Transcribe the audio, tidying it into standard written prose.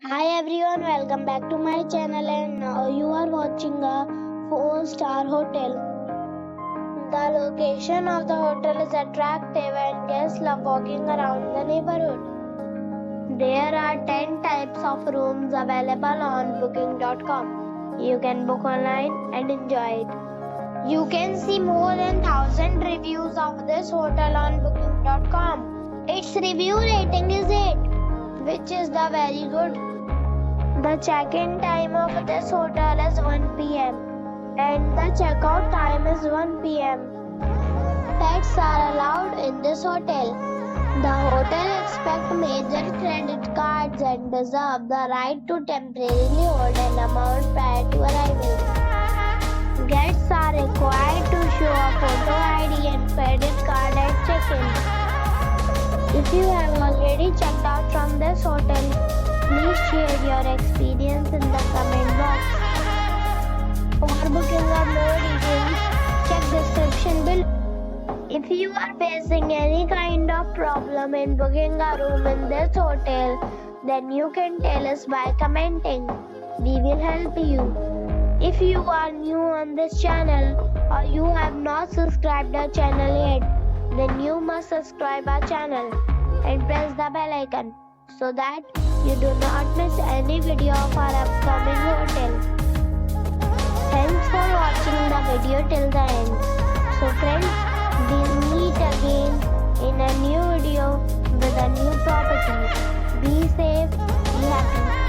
Hi everyone, welcome back to my channel and now you are watching a 4-star hotel. The location of the hotel is attractive and guests love walking around the neighborhood. There are 10 types of rooms available on booking.com. You can book online and enjoy it. You can see more than 1000 reviews of this hotel on booking.com. Its review rating is 8, which is the very good. The check-in time of this hotel is 1 p.m. and the check-out time is 1 p.m. Pets are allowed in this hotel. The hotel accepts major credit cards and reserves the right to temporarily hold an amount prior to arrival. Guests are required to show a photo ID and credit card at check-in. If you have already checked out from this hotel, please share your experience in the comment box. For booking or more details, check description below. If you are facing any kind of problem in booking a room in this hotel, then you can tell us by commenting. We will help you. If you are new on this channel or you have not subscribed our channel yet, then you must subscribe our channel and press the bell icon so that you do not miss any video of our upcoming hotel. Thanks for watching the video till the end. So friends, we'll meet again in a new video with a new property. Be safe, be happy.